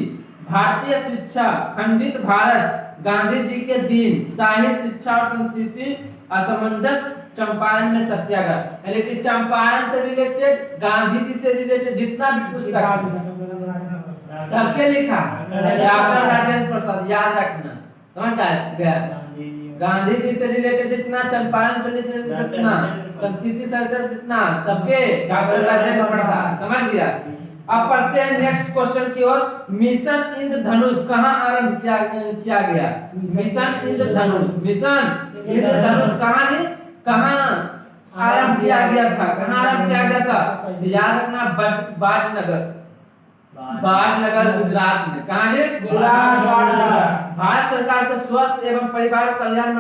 भारतीय शिक्षा, खंडित भारत, गांधी जी के दिन, साहित्य, शिक्षा और संस्कृति, असमंजस, चंपारण में सत्याग्रह। लेकिन चंपारण से रिलेटेड, गांधी जी से रिलेटेड जितना भी पुस्तक सबके लिखा डॉक्टर राजेंद्र प्रसाद। याद रखना, समझ गया? गांधी जी से रिलेटेड जितना, चंपारण से रिलेटेड जितना, संस्कृति से रिलेटेड जितना, सबके डॉक्टर राजेंद्र प्रसाद। समझ गया? अब पढ़ते हैं नेक्स्ट क्वेश्चन की ओर। मिशन इंद्रधनुष कहाँ आरंभ किया गया? मिशन इंद्रधनुष कहाँ आरंभ किया गया था? याद रखना, बाटनगर गुजरात में। कहाँ है? गुजरात। भारत सरकार के स्वास्थ्य एवं परिवार कल्याण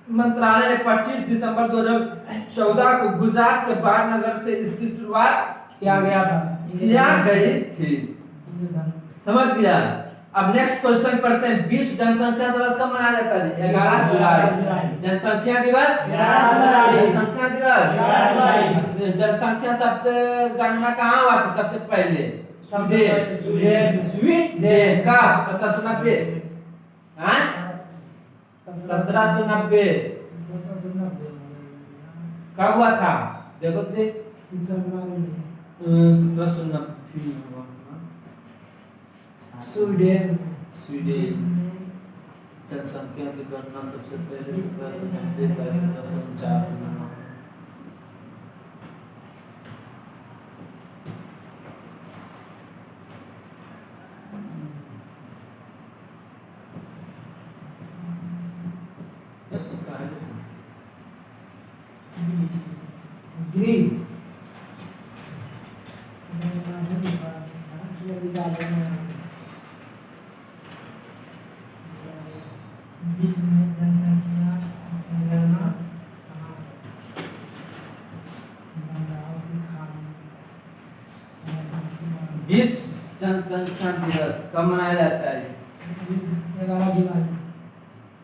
मंत्रालय ने 25 दिसंबर 2014 को गुजरात के बाटनगर से इसकी शुरुआत किया गई थी। समझ गया? अब नेक्स्ट क्वेश्चन पढ़ते हैं। विश्व जनसंख्या दिवस कब मनाया जाता है? 11 जुलाई। जनसंख्या दिवस 11 जुलाई। जनसंख्या सबसे गणना कहाँ हुआ था सबसे पहले? स्वीडन का 1790। 1790 कब हुआ था? देखो 1790 स्वीडन। जनसंख्या की गणना सबसे पहले 1749 में। ग्रीस। विश्व जनसंख्या दिवस कब मनाया जाता है? 11 जुलाई।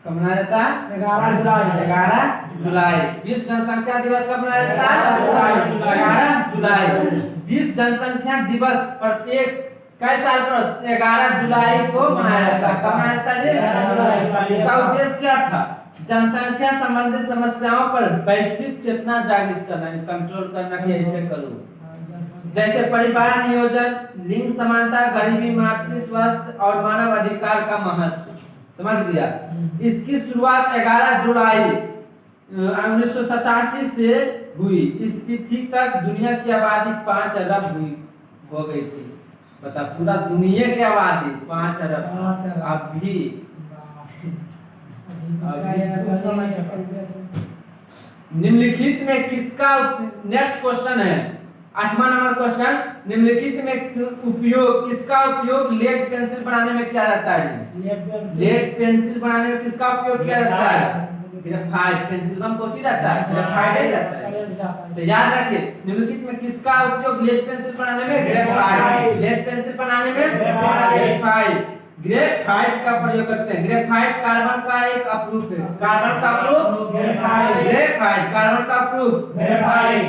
कब मनाया जाता है? 11 जुलाई। 11 जुलाई। विश्व जनसंख्या दिवस कब मनाया जाता है? 11 जुलाई। विश्व जनसंख्या दिवस प्रत्येक कई साल पर 11 जुलाई को मनाया जाता है। कब मनाया जाता है? इसका उद्देश्य क्या था? जनसंख्या संबंधित समस्याओं पर वैश्विक चेतना जागृत करना, कंट्रोल करना कि ऐसे करो, जैसे परिवार नियोजन, लिंग समानता, गरीबी, मातृ स्वास्थ्य और मानव अधिकार का महत्व। समझ गया? इसकी शुरुआत 11 जुलाई 1987 से हुई। इस तिथि तक दुनिया की आबादी 5 अरब हो गई थी। बता, पूरा दुनिया की आबादी 5 अरब। अभी निम्नलिखित में किसका, नेक्स्ट क्वेश्चन है 8वां नंबर क्वेश्चन। निम्नलिखित में उपयोग, किसका उपयोग लेड पेंसिल बनाने में किया जाता है? लेड पेंसिल बनाने में किसका उपयोग किया जाता है? ग्रेफाइट पेंसिल हम कौन सी रहता है? ग्रेफाइट ही रहता है। तो याद रखिए, निम्नलिखित में किसका उपयोग लेड पेंसिल बनाने में? ग्रेफाइट। लेड पेंसिल बनाने में ग्रेफाइट का प्रयोग करते हैं। ग्रेफाइट कार्बन का एक अप्रूफ है। कार्बन का अप्रूफ ग्रेफाइट। कार्बन का अप्रूफ ग्रेफाइट।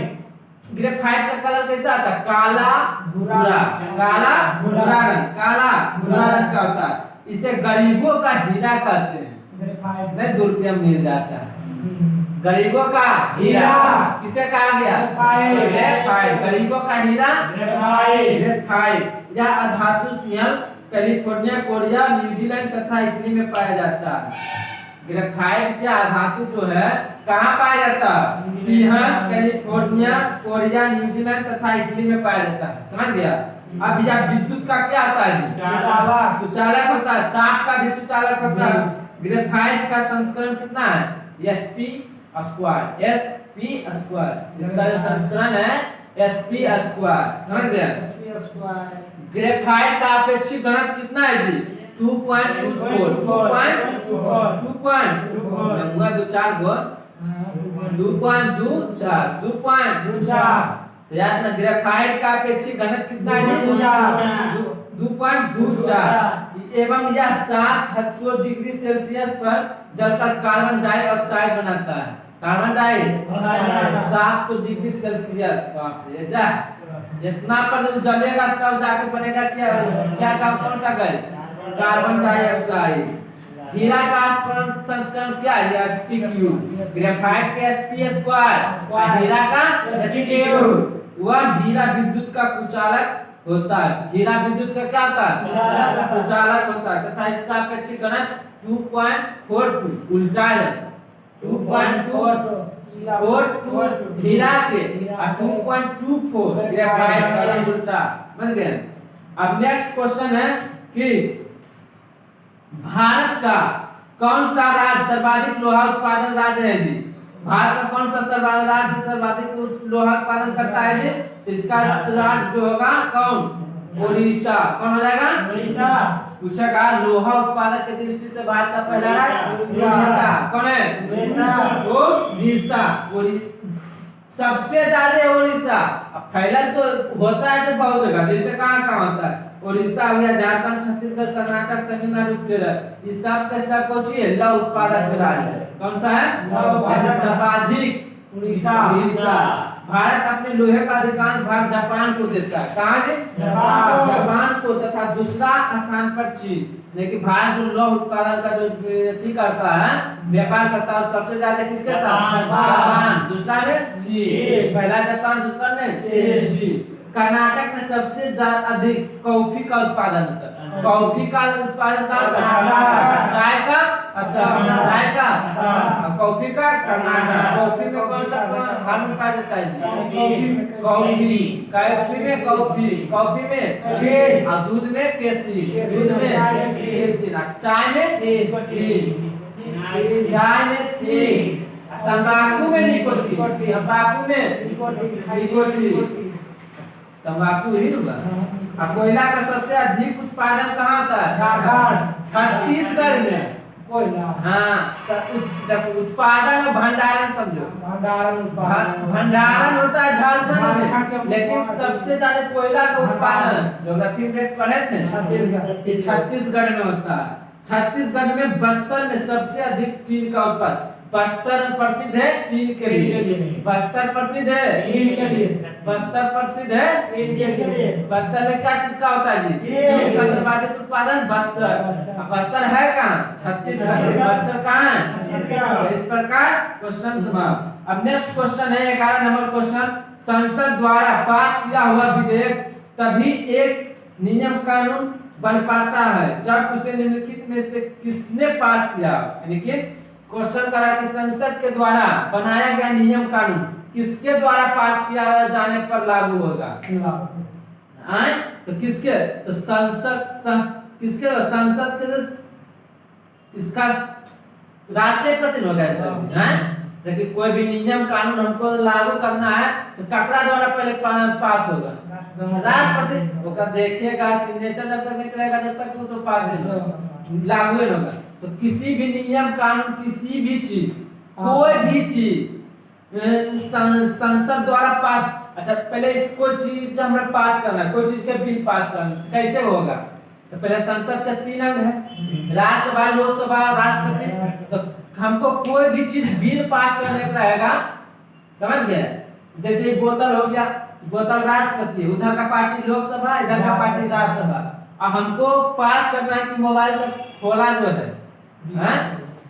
ग्रेफाइट का कलर कैसा आता है? काला भूरा। काला भूरा रंग का होता है। इसे गरीबों का हीरा कहते हैं। ग्रेफाइट में 2 रुपया मिल जाता है। गरीबों का हीरा किसे कहा गया? ग्रेफाइट। गरीबों का हीरा ग्रेफाइट। यह अधातु सिंहल कैलिफोर्निया, कोरिया, न्यूजीलैंड तथा इटली में पाया जाता है। ग्रेफाइट क्या धातु जो है कहाँ पाया जाता है? सिंहल, कैलिफोर्निया, कोरिया, न्यूजीलैंड तथा इटली में पाया जाता है। समझ गया? अब यह विद्युत का क्या आता है? सुचालक होता है। ताप का भी सुचालक होता है। ग्रेफाइट का संस्करण कितना है? sp square, sp square. इसका जो संस्करण है sp स्क्वायर। समझ गया? ग्रेफाइट का अपेक्षित घनत्व कितना है जी? 2.24 हुआ 2.24 तो याद ना ग्रेफाइट का अपेक्षित घनत्व कितना है? 2.24 एवं यह 700 डिग्री सेल्सियस पर जलकर कार्बन डाइऑक्साइड बनाता है। Carbon dioxide 700 degree Celsius. बाप रे, जा इतना पर जलेगा तब जाके बनेगा क्या? क्या काम? कौन सा गैस? Carbon dioxide. हीरा का संस्करण क्या है? sp3। ग्रेफाइट के sp स्क्वायर, हीरा का sp3। वह हीरा विद्युत का कुचालक होता है। हीरा विद्युत का क्या होता है? कुचालक होता है तथा इसका अपेक्षित घनत्व 2.42 उल्टा है। 2.42 हीरा के और 2.24 ग्रेफाइट का उल्टा। समझ गए? अब नेक्स्ट क्वेश्चन है कि भारत का कौन सा राज्य सर्वाधिक लोहा उत्पादन राज्य है जी? भारत का कौन सा राज्य सर्वाधिक लोहा उत्पादन करता है जी? तो इसका राज्य जो होगा कौन? उड़ीसा। कौन हो जाएगा? उड़ीसा। पूछेगा लोहा उत्पादक की दृष्टि से भारत का पहला राज्य उड़ीसा। कौन है? उड़ीसा। सबसे ज्यादा उड़ीसा। अब फैला तो होता है तो बहुत जगह, जैसे कहाँ होता है? उड़ीसा हो गया, झारखंड, छत्तीसगढ़, कर्नाटक, तमिलनाडु, केरल। इस सब के सब कुछ ही लौह उत्पादक राज्य। कौन सा है? सर्वाधिक उड़ीसा। भारत अपने लोहे का अधिकांश भाग जापान को देता है। कहाँ है? जापान को। तथा दूसरा स्थान पर चीन। लेकिन भारत जो लौह उत्पादन का जो करता है, व्यापार करता है, सबसे ज्यादा किसके साथ? जापान। दूसरा में चीन। पहला जापान, दूसरा में चीन। कर्नाटक में सबसे अधिक कॉफी का उत्पादन होता है। कॉफी का उत्पादन कहाँ? चाय का असम। चाय का कॉफी का कर्नाटक। कॉफी में कौन सा फल पाया जाता है? कॉफी। कॉफी में कॉफी, कॉफी में और दूध में केसरी, दूध में केसरी। चाय में चाय में थी। तंबाकू में निकोटीन, तंबाकू में निकोटीन। तंबाकू ही होगा। अब कोयला का सबसे अधिक उत्पादन कहाँ होता है? झारखंड। छत्तीसगढ़ में कोयला। हाँ, उत्पादन और भंडारण समझो। भंडारण होता है झारखंड में, लेकिन सबसे ज्यादा कोयला का उत्पादन ज्योग्राफी में पढ़े थे छत्तीसगढ़ में होता है। छत्तीसगढ़ में बस्तर में सबसे अधिक टीन का उत्पादन। बस्तर प्रसिद्ध है टीन के लिए। बस्तर प्रसिद्ध है टीन के लिए। बस्तर प्रसिद्ध है टीन के लिए। बस्तर में क्या चीज का होता है जी? टीन का सर्वाधिक उत्पादन बस्तर। बस्तर है कहाँ? छत्तीसगढ़। बस्तर कहाँ है? इस प्रकार क्वेश्चन समाप्त। अब नेक्स्ट क्वेश्चन है 11 नंबर क्वेश्चन। संसद द्वारा पास किया हुआ विधेयक तभी एक नियम कानून बन पाता है जब उसे निम्नलिखित में से किसने पास किया? यानी कि क्वेश्चन करा कि संसद के द्वारा बनाया गया नियम कानून किसके द्वारा पास किया जाने पर लागू होगा? तो किसके? तो किसके? संसद के इसका राष्ट्रीय प्रतिनिधि होगा ऐसा। जैसे कोई भी नियम कानून हमको लागू करना है तो ककरा द्वारा पहले पास होगा? राष्ट्रपति। होगा देखेगा, सिग्नेचर जब तक निकलेगा जब तक वो तो पास लागू ही होगा। तो किसी भी नियम कानून, किसी भी चीज, कोई भी चीज संसद द्वारा पास। अच्छा, पहले कोई चीज हमें पास करना है, कोई चीज के बिल पास करना है, कैसे होगा? तो पहले संसद के 3 अंग है, राज्यसभा, लोकसभा, राष्ट्रपति। तो हमको कोई भी चीज बिल पास करने का रहेगा, समझ गए? जैसे बोतल हो गया, बोतल राष्ट्रपति, उधर का पार्टी लोकसभा, इधर का पार्टी राज्यसभा। अब हमको पास करना है कि मोबाइल का खोला जो है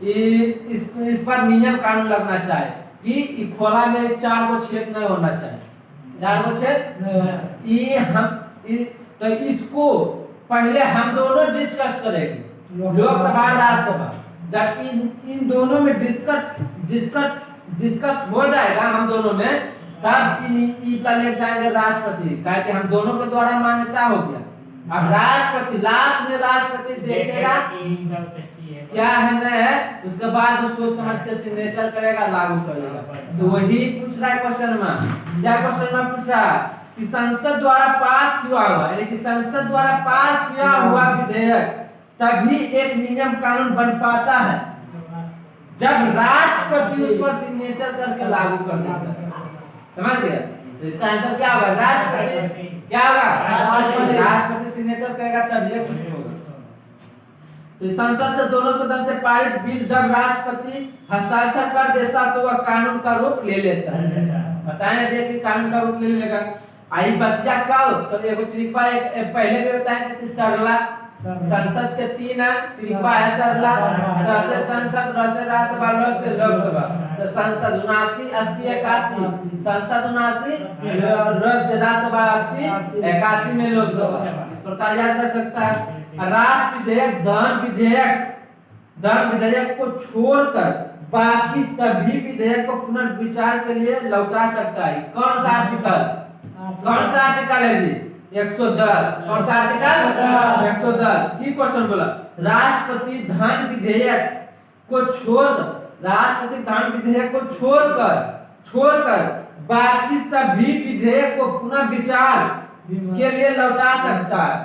इस पर नियम कानून लगना चाहिए। कि ई खोला में 4 गो छेद नहीं होना चाहिए, 4 गो छेद। ये तो इसको पहले हम दोनों डिस्कस करेंगे, लोकसभा राज्यसभा। जब इन दोनों में डिस्कस हो जाएगा हम दोनों में, तब ई ले जाएंगे राष्ट्रपति, कहे कि हम दोनों के द्वारा मान्यता हो गया। अब राष्ट्रपति लास्ट में राष्ट्रपति देखेगा क्या है न है, उसके बाद उसको समझ के सिग्नेचर करेगा, लागू करेगा। तो वही पूछ रहा है क्वेश्चन में, क्या क्वेश्चन में पूछ रहा है कि संसद द्वारा पास किया हुआ, यानी कि संसद द्वारा पास किया हुआ विधेयक तभी एक नियम कानून बन पाता है जब राष्ट्रपति उस पर सिग्नेचर करके लागू कर देता है। समझ गए? तो इसका आंसर क्या होगा? राष्ट्रपति। क्या होगा? राष्ट्रपति सिग्नेचर करेगा तब ये कुछ होगा। तो संसद के दोनों सदन से पारित बिल जब राष्ट्रपति हस्ताक्षर कर देता तो वह कानून का रूप ले लेता है। बताएं अभी कि कानून का रूप ले लेगा। आई बतिया कब? तो एगो ट्रिपा पहले भी बताएंगे कि सरला संसद के 3 अंक, ट्रिपा है सरला, स से संसद, र से राज्यसभा, ल से लोकसभा। तो संसद 79, 80, 81, संसद 79, र से राज्यसभा 80, 81 में लोकसभा। इस प्रकार याद कर सकता है। राष्ट्र विधेयक धन विधेयक को छोड़कर बाकी सभी विधेयक को पुनर्विचार के लिए लौटा सकता है। कौन सा आर्टिकल? कौन सा आर्टिकल है जी? 110। कौन सा आर्टिकल? 110। ठीक क्वेश्चन बोला। राष्ट्रपति धन विधेयक को छोड़कर बाकी सभी विधेयक को पुनः विचार के लिए लौटा सकता है।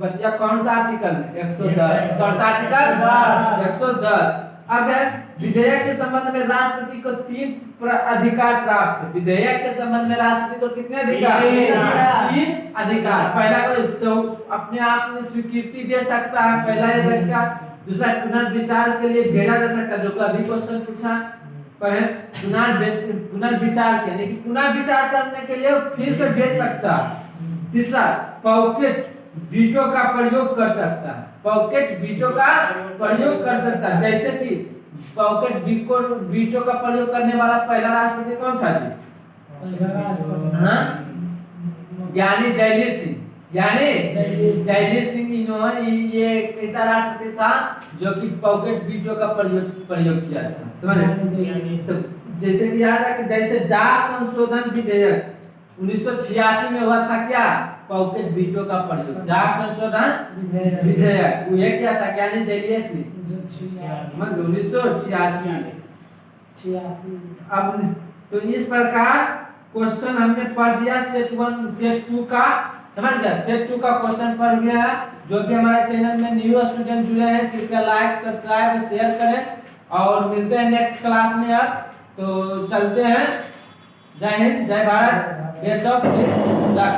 बतिया कौन सा आर्टिकल? 110। कौन सा आर्टिकल? 110। अब विधेयक के संबंध में राष्ट्रपति को 3 अधिकार प्राप्त है। विधेयक के संबंध में राष्ट्रपति को कितने अधिकार? 3 अधिकार। पहला को अपने आप में स्वीकृति दे सकता है, पहला अधिकार। दूसरा पुनर्विचार के लिए भेजा जा सकता है, जो अभी क्वेश्चन पूछा पर है, पुनर्विचार के, लेकिन पुनर्विचार करने के लिए फिर से भेज सकता है। तीसरा पॉकेट वीटो का प्रयोग कर सकता है, पॉकेट वीटो का प्रयोग कर सकता है। जैसे कि पॉकेट वीटो का प्रयोग करने वाला पहला राष्ट्रपति कौन था जी? यानी जयलील सिंह। जयलील सिंह इन्होंने ये कैसा राष्ट्रपति था जो कि पॉकेट वीटो का प्रयोग किया था। समझ? तो जैसे कि याद है कि जैसे डाक संशोधन विधेयक 1986 में हुआ था, क्या? पॉकेट वीटो का प्रयोग। डाक संशोधन विधेयक वो ये क्या था? यानी जयलील सिंह 1986। अब तो इस प्रकार क्वेश्चन हमने पढ़ दिया सेट 1 सेट 2 का। समझ गया? सेट 2 का क्वेश्चन पढ़ गया। जो भी हमारे चैनल में न्यू स्टूडेंट जुड़े हैं कृपया लाइक, सब्सक्राइब और शेयर करें और मिलते हैं नेक्स्ट क्लास में। अब तो चलते हैं। जय हिंद, जय भारत, बेस्ट ऑफ लक।